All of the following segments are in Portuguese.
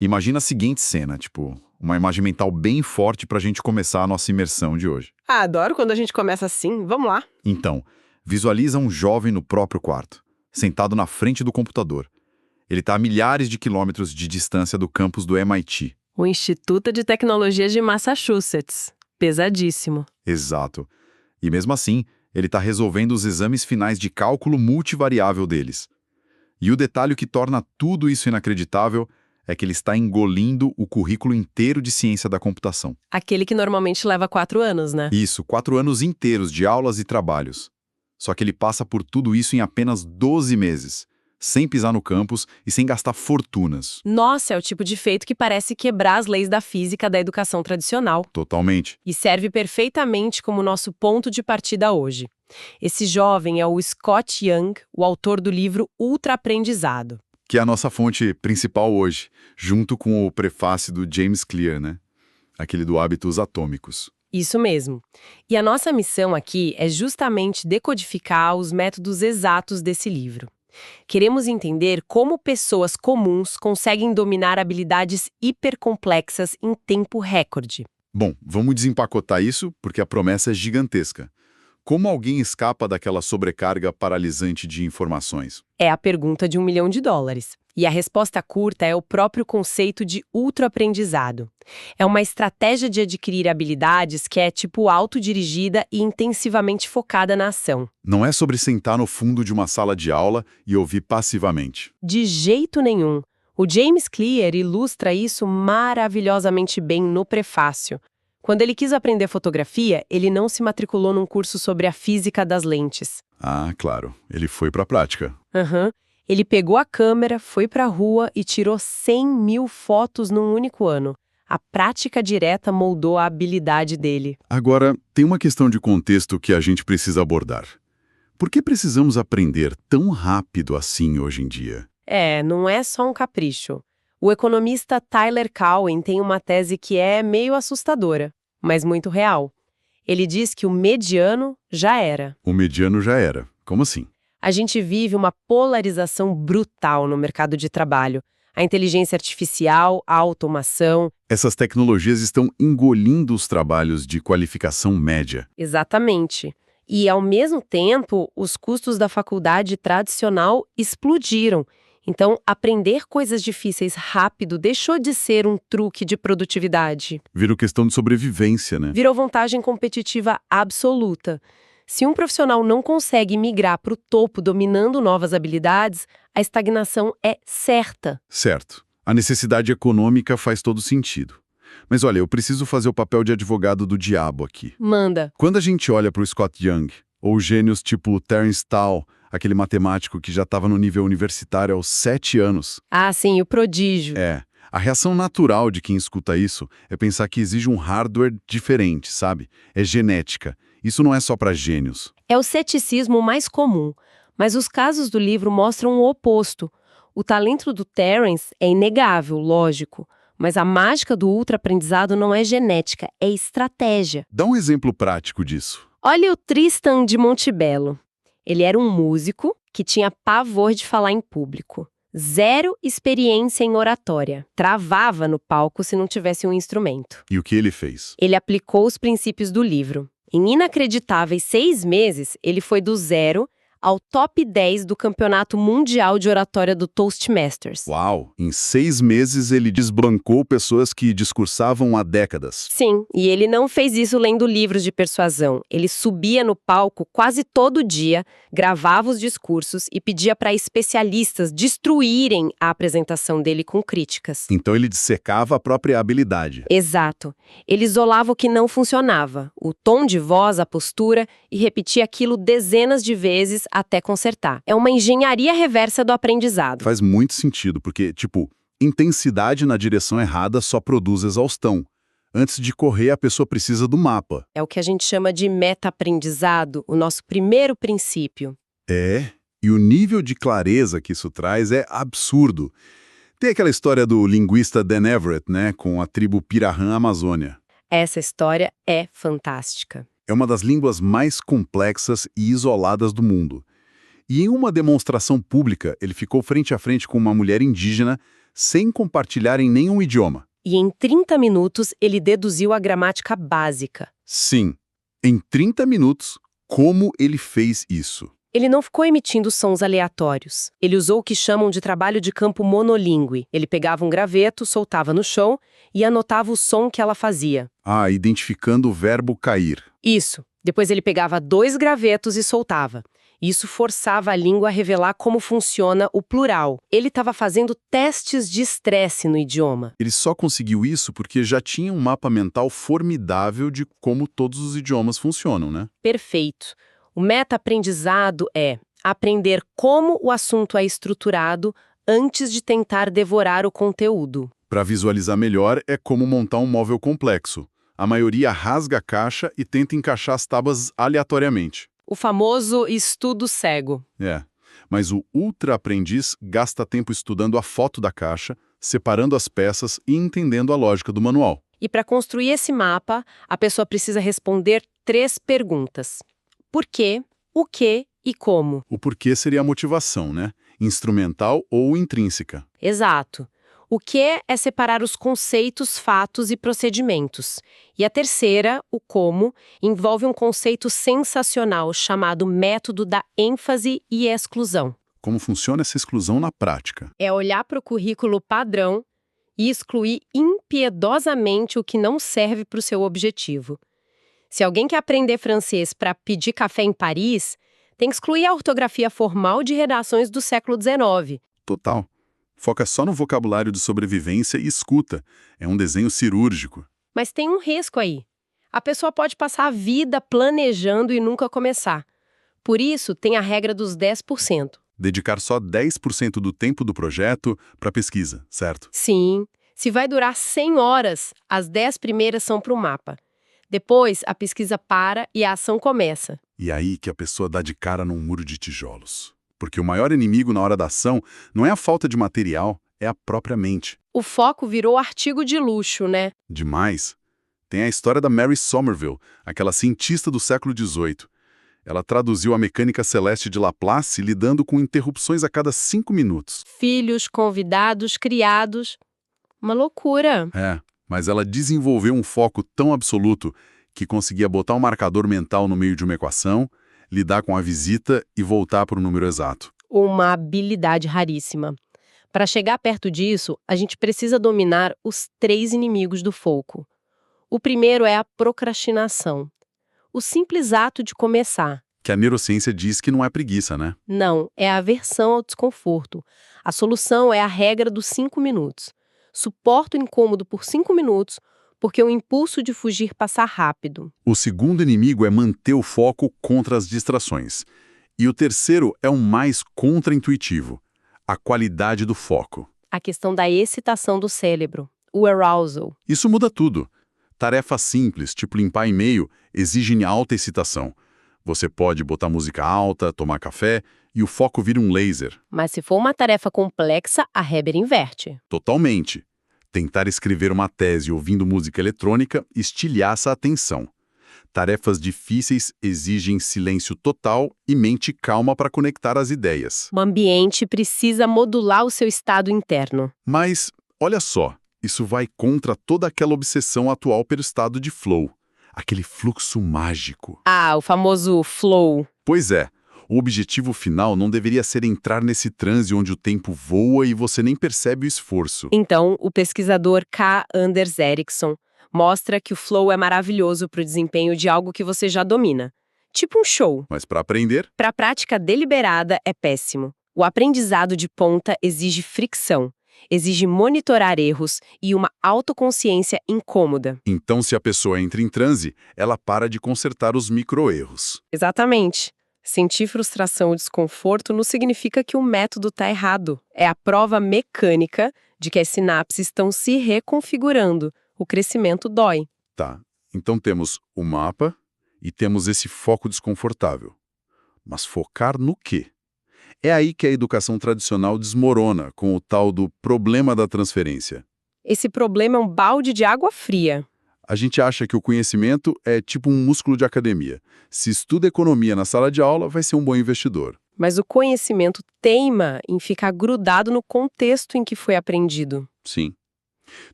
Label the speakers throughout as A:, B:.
A: Imagina a seguinte cena, tipo, uma imagem mental bem forte pra gente começar a nossa imersão de hoje.
B: Ah, adoro quando a gente começa assim. Vamos lá.
A: Então, visualiza um jovem no próprio quarto, sentado na frente do computador. Ele está a milhares de quilômetros de distância do campus do MIT.
B: O Instituto de Tecnologia de Massachusetts. Pesadíssimo.
A: Exato. E mesmo assim, ele está resolvendo os exames finais de cálculo multivariável deles. E o detalhe que torna tudo isso inacreditável é que ele está engolindo o currículo inteiro de ciência da computação.
B: Aquele que normalmente leva 4 anos, né?
A: Isso, 4 anos inteiros de aulas e trabalhos. Só que ele passa por tudo isso em apenas 12 meses, sem pisar no campus e sem gastar fortunas.
B: Nossa, é o tipo de feito que parece quebrar as leis da física da educação tradicional.
A: Totalmente.
B: E serve perfeitamente como nosso ponto de partida hoje. Esse jovem é o Scott Young, o autor do livro Ultraaprendizado.
A: Que é a nossa fonte principal hoje, junto com o prefácio do James Clear, né? Aquele do Hábitos Atômicos.
B: Isso mesmo. E a nossa missão aqui é justamente decodificar os métodos exatos desse livro. Queremos entender como pessoas comuns conseguem dominar habilidades hipercomplexas em tempo recorde.
A: Bom, vamos desempacotar isso porque a promessa é gigantesca. Como alguém escapa daquela sobrecarga paralisante de informações?
B: É a pergunta de $1 milhão. E a resposta curta é o próprio conceito de ultraaprendizado. É uma estratégia de adquirir habilidades que é tipo autodirigida e intensivamente focada na ação.
A: Não é sobre sentar no fundo de uma sala de aula e ouvir passivamente.
B: De jeito nenhum. O James Clear ilustra isso maravilhosamente bem no prefácio. Quando ele quis aprender fotografia, ele não se matriculou num curso sobre a física das lentes.
A: Ah, claro. Ele foi para a prática.
B: Ele pegou a câmera, foi para a rua e tirou 100 mil fotos num único ano. A prática direta moldou a habilidade dele.
A: Agora, tem uma questão de contexto que a gente precisa abordar. Por que precisamos aprender tão rápido assim hoje em dia?
B: Não é só um capricho. O economista Tyler Cowen tem uma tese que é meio assustadora, mas muito real. Ele diz que o mediano já era.
A: O mediano já era. Como assim?
B: A gente vive uma polarização brutal no mercado de trabalho. A inteligência artificial, a automação.
A: Essas tecnologias estão engolindo os trabalhos de qualificação média.
B: Exatamente. E, ao mesmo tempo, os custos da faculdade tradicional explodiram. Então, aprender coisas difíceis rápido deixou de ser um truque de produtividade.
A: Virou questão de sobrevivência, né?
B: Virou vantagem competitiva absoluta. Se um profissional não consegue migrar para o topo dominando novas habilidades, a estagnação é certa.
A: Certo. A necessidade econômica faz todo sentido. Mas olha, eu preciso fazer o papel de advogado do diabo aqui.
B: Manda.
A: Quando a gente olha para o Scott Young, ou gênios tipo Terence Tao, aquele matemático que já estava no nível universitário aos 7 anos.
B: Ah, sim, o prodígio.
A: A reação natural de quem escuta isso é pensar que exige um hardware diferente, sabe? É genética. Isso não é só para gênios.
B: É o ceticismo mais comum, mas os casos do livro mostram o oposto. O talento do Terence é inegável, lógico, mas a mágica do ultraaprendizado não é genética, é estratégia.
A: Dá um exemplo prático disso.
B: Olha o Tristan de Montebello. Ele era um músico que tinha pavor de falar em público. 0 experiência em oratória. Travava no palco se não tivesse um instrumento.
A: E o que ele fez?
B: Ele aplicou os princípios do livro. Em inacreditáveis 6 meses, ele foi do 0 ao top 10 do Campeonato Mundial de Oratória do Toastmasters.
A: Uau! Em 6 meses ele desbancou pessoas que discursavam há décadas.
B: Sim, e ele não fez isso lendo livros de persuasão. Ele subia no palco quase todo dia, gravava os discursos e pedia para especialistas destruírem a apresentação dele com críticas.
A: Então ele dissecava a própria habilidade.
B: Exato. Ele isolava o que não funcionava, o tom de voz, a postura, e repetia aquilo dezenas de vezes até consertar. É uma engenharia reversa do aprendizado.
A: Faz muito sentido, porque, intensidade na direção errada só produz exaustão. Antes de correr, a pessoa precisa do mapa.
B: É o que a gente chama de meta-aprendizado, o nosso primeiro princípio.
A: E o nível de clareza que isso traz é absurdo. Tem aquela história do linguista Dan Everett, né, com a tribo Pirahã Amazônia.
B: Essa história é fantástica.
A: É uma das línguas mais complexas e isoladas do mundo. E em uma demonstração pública, ele ficou frente a frente com uma mulher indígena sem compartilharem nenhum idioma.
B: E em 30 minutos ele deduziu a gramática básica.
A: Sim, em 30 minutos, como ele fez isso?
B: Ele não ficou emitindo sons aleatórios. Ele usou o que chamam de trabalho de campo monolíngue. Ele pegava um graveto, soltava no chão e anotava o som que ela fazia.
A: Ah, identificando o verbo cair.
B: Isso. Depois ele pegava 2 gravetos e soltava. Isso forçava a língua a revelar como funciona o plural. Ele estava fazendo testes de estresse no idioma.
A: Ele só conseguiu isso porque já tinha um mapa mental formidável de como todos os idiomas funcionam, né?
B: Perfeito. O meta-aprendizado é aprender como o assunto é estruturado antes de tentar devorar o conteúdo.
A: Para visualizar melhor, é como montar um móvel complexo. A maioria rasga a caixa e tenta encaixar as tábuas aleatoriamente.
B: O famoso estudo cego.
A: Mas o ultra-aprendiz gasta tempo estudando a foto da caixa, separando as peças e entendendo a lógica do manual.
B: E para construir esse mapa, a pessoa precisa responder 3 perguntas. Por quê, o que e como?
A: O porquê seria a motivação, né? Instrumental ou intrínseca.
B: Exato. O que é separar os conceitos, fatos e procedimentos. E a terceira, o como, envolve um conceito sensacional chamado método da ênfase e exclusão.
A: Como funciona essa exclusão na prática?
B: É olhar para o currículo padrão e excluir impiedosamente o que não serve para o seu objetivo. Se alguém quer aprender francês para pedir café em Paris, tem que excluir a ortografia formal de redações do século XIX.
A: Total. Foca só no vocabulário de sobrevivência e escuta. É um desenho cirúrgico.
B: Mas tem um risco aí. A pessoa pode passar a vida planejando e nunca começar. Por isso, tem a regra dos 10%.
A: Dedicar só 10% do tempo do projeto para pesquisa, certo?
B: Sim. Se vai durar 100 horas, as 10 primeiras são para o mapa. Depois, a pesquisa para e a ação começa.
A: E aí que a pessoa dá de cara num muro de tijolos. Porque o maior inimigo na hora da ação não é a falta de material, é a própria mente.
B: O foco virou artigo de luxo, né?
A: Demais. Tem a história da Mary Somerville, aquela cientista do século XVIII. Ela traduziu a mecânica celeste de Laplace lidando com interrupções a cada 5 minutos.
B: Filhos, convidados, criados. Uma loucura.
A: Mas ela desenvolveu um foco tão absoluto que conseguia botar um marcador mental no meio de uma equação, lidar com a visita e voltar para o número exato.
B: Uma habilidade raríssima. Para chegar perto disso, a gente precisa dominar os 3 inimigos do foco. O primeiro é a procrastinação. O simples ato de começar.
A: Que a neurociência diz que não é preguiça, né?
B: Não, é a aversão ao desconforto. A solução é a regra dos 5 minutos. Suporto o incômodo por 5 minutos, porque o impulso de fugir passa rápido.
A: O segundo inimigo é manter o foco contra as distrações. E o terceiro é o mais contraintuitivo, a qualidade do foco.
B: A questão da excitação do cérebro, o arousal.
A: Isso muda tudo. Tarefas simples, tipo limpar e-mail, exigem alta excitação. Você pode botar música alta, tomar café e o foco vira um laser.
B: Mas se for uma tarefa complexa, a Heber inverte.
A: Totalmente. Tentar escrever uma tese ouvindo música eletrônica estilhaça a atenção. Tarefas difíceis exigem silêncio total e mente calma para conectar as ideias.
B: O ambiente precisa modular o seu estado interno.
A: Mas, olha só, isso vai contra toda aquela obsessão atual pelo estado de flow. Aquele fluxo mágico.
B: Ah, o famoso flow.
A: Pois é. O objetivo final não deveria ser entrar nesse transe onde o tempo voa e você nem percebe o esforço.
B: Então, o pesquisador K. Anders Ericsson mostra que o flow é maravilhoso para o desempenho de algo que você já domina. Tipo um show.
A: Mas para aprender?
B: Para a prática deliberada é péssimo. O aprendizado de ponta exige fricção, exige monitorar erros e uma autoconsciência incômoda.
A: Então, se a pessoa entra em transe, ela para de consertar os micro-erros.
B: Exatamente. Sentir frustração ou desconforto não significa que o método está errado. É a prova mecânica de que as sinapses estão se reconfigurando. O crescimento dói.
A: Tá, então temos o mapa e temos esse foco desconfortável. Mas focar no quê? É aí que a educação tradicional desmorona com o tal do problema da transferência.
B: Esse problema é um balde de água fria.
A: A gente acha que o conhecimento é tipo um músculo de academia. Se estuda economia na sala de aula, vai ser um bom investidor.
B: mas o conhecimento teima em ficar grudado no contexto em que foi aprendido.
A: Sim.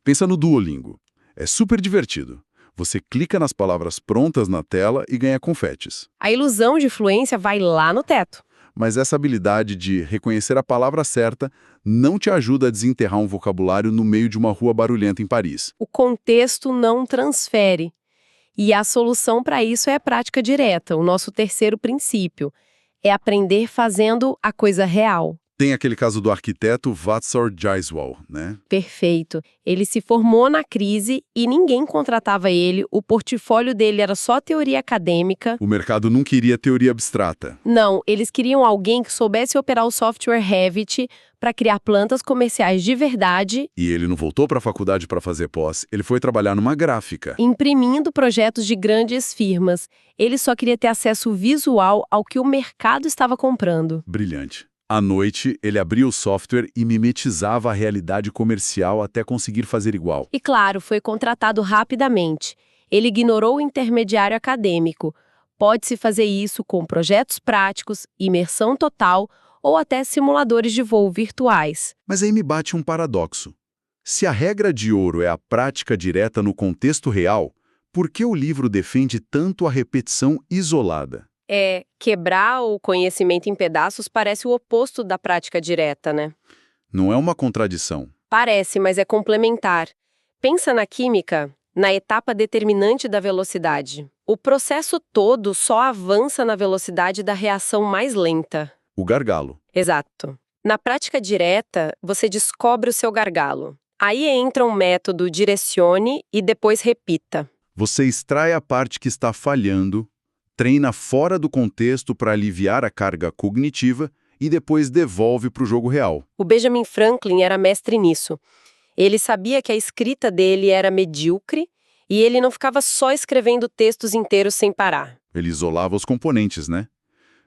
A: Pensa no Duolingo. É super divertido. Você clica nas palavras prontas na tela e ganha confetes.
B: A ilusão de fluência vai lá no teto.
A: Mas essa habilidade de reconhecer a palavra certa não te ajuda a desenterrar um vocabulário no meio de uma rua barulhenta em Paris.
B: O contexto não transfere. E a solução para isso é a prática direta, o nosso terceiro princípio. É aprender fazendo a coisa real.
A: Tem aquele caso do arquiteto Vatsar Jaiswal, né?
B: Perfeito. Ele se formou na crise e ninguém contratava ele, o portfólio dele era só teoria acadêmica.
A: O mercado não queria teoria abstrata.
B: Não, eles queriam alguém que soubesse operar o software Revit para criar plantas comerciais de verdade,
A: E ele não voltou para a faculdade para fazer pós, ele foi trabalhar numa gráfica.
B: imprimindo projetos de grandes firmas. Ele só queria ter acesso visual ao que o mercado estava comprando.
A: Brilhante. À noite, ele abria o software e mimetizava a realidade comercial até conseguir fazer igual.
B: E claro, foi contratado rapidamente. Ele ignorou o intermediário acadêmico. Pode-se fazer isso com projetos práticos, imersão total ou até simuladores de voo virtuais.
A: Mas aí me bate um paradoxo. Se a regra de ouro é a prática direta no contexto real, por que o livro defende tanto a repetição isolada?
B: Quebrar o conhecimento em pedaços parece o oposto da prática direta, né?
A: Não é uma contradição.
B: Parece, mas é complementar. Pensa na química, na etapa determinante da velocidade. O processo todo só avança na velocidade da reação mais lenta.
A: O gargalo.
B: Exato. Na prática direta, você descobre o seu gargalo. Aí entra um método direcione e depois repita.
A: Você extrai a parte que está falhando, treina fora do contexto para aliviar a carga cognitiva e depois devolve para o jogo real.
B: O Benjamin Franklin era mestre nisso. Ele sabia que a escrita dele era medíocre e ele não ficava só escrevendo textos inteiros sem parar.
A: Ele isolava os componentes, né?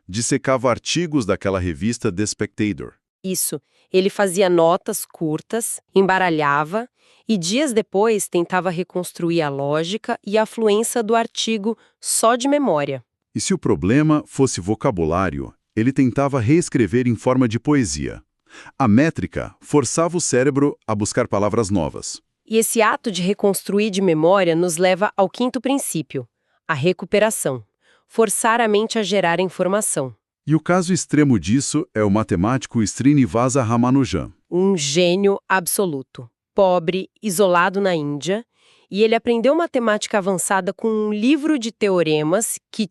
A: Dissecava artigos daquela revista The Spectator.
B: Isso. Ele fazia notas curtas, embaralhava e dias depois tentava reconstruir a lógica e a fluência do artigo só de memória.
A: E se o problema fosse vocabulário, ele tentava reescrever em forma de poesia. A métrica forçava o cérebro a buscar palavras novas.
B: E esse ato de reconstruir de memória nos leva ao quinto princípio, a recuperação. Forçar a mente a gerar informação.
A: E o caso extremo disso é o matemático Srinivasa Ramanujan.
B: Um gênio absoluto. Pobre, isolado na Índia, e ele aprendeu matemática avançada com um livro de teoremas que,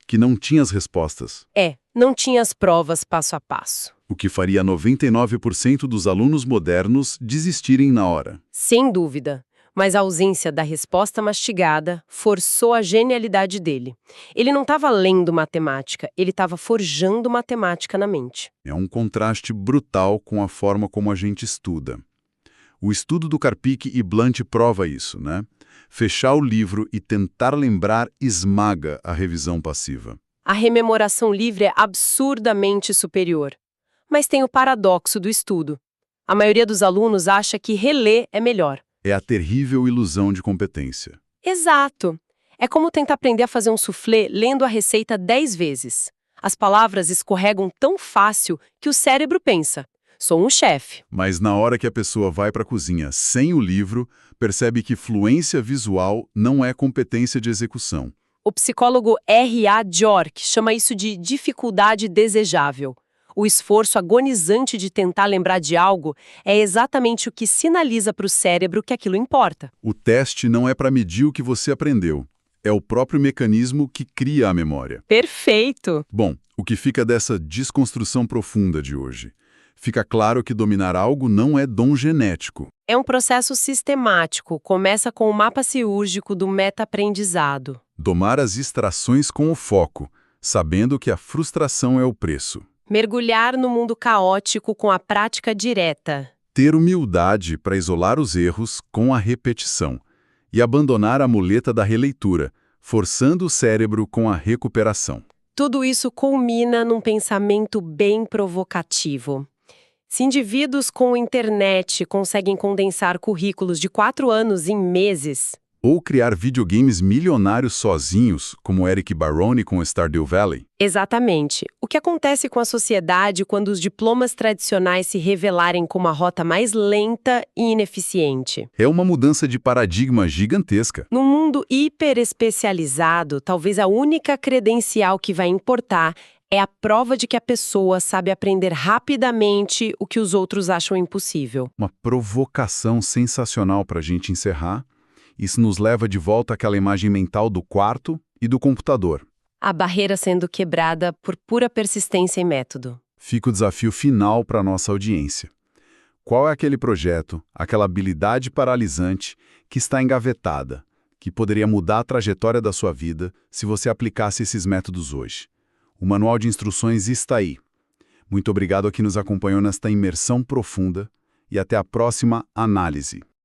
A: Que não tinha as respostas,
B: não tinha as provas passo a passo.
A: o que faria 99% dos alunos modernos desistirem na hora.
B: Sem dúvida. Mas a ausência da resposta mastigada forçou a genialidade dele. Ele não estava lendo matemática, ele estava forjando matemática na mente.
A: É um contraste brutal com a forma como a gente estuda. O estudo do Karpik e Blunt prova isso, né? Fechar o livro e tentar lembrar esmaga a revisão passiva.
B: A rememoração livre é absurdamente superior. Mas tem o paradoxo do estudo. A maioria dos alunos acha que reler é melhor.
A: É a terrível ilusão de competência.
B: Exato. É como tentar aprender a fazer um soufflé lendo a receita 10 vezes. As palavras escorregam tão fácil que o cérebro pensa, sou um chefe.
A: Mas na hora que a pessoa vai para a cozinha sem o livro, percebe que fluência visual não é competência de execução.
B: O psicólogo R.A. Bjork chama isso de dificuldade desejável. O esforço agonizante de tentar lembrar de algo é exatamente o que sinaliza para o cérebro que aquilo importa.
A: O teste não é para medir o que você aprendeu. É o próprio mecanismo que cria a memória.
B: Perfeito!
A: Bom, o que fica dessa desconstrução profunda de hoje? Fica claro que dominar algo não é dom genético.
B: É um processo sistemático, começa com o mapa cirúrgico do meta-aprendizado.
A: Domar as distrações com o foco, sabendo que a frustração é o preço.
B: Mergulhar no mundo caótico com a prática direta.
A: Ter humildade para isolar os erros com a repetição. E abandonar a muleta da releitura, forçando o cérebro com a recuperação.
B: Tudo isso culmina num pensamento bem provocativo. Se indivíduos com internet conseguem condensar currículos de 4 anos em meses,
A: Ou criar videogames milionários sozinhos, como Eric Barone com Stardew Valley.
B: Exatamente. O que acontece com a sociedade quando os diplomas tradicionais se revelarem como a rota mais lenta e ineficiente?
A: É uma mudança de paradigma gigantesca.
B: Num mundo hiperespecializado, talvez a única credencial que vai importar é a prova de que a pessoa sabe aprender rapidamente o que os outros acham impossível.
A: Uma provocação sensacional para a gente encerrar. Isso nos leva de volta àquela imagem mental do quarto e do computador.
B: A barreira sendo quebrada por pura persistência e método.
A: Fica o desafio final para a nossa audiência. Qual é aquele projeto, aquela habilidade paralisante que está engavetada, que poderia mudar a trajetória da sua vida se você aplicasse esses métodos hoje? O manual de instruções está aí. Muito obrigado a quem nos acompanhou nesta imersão profunda e até a próxima análise.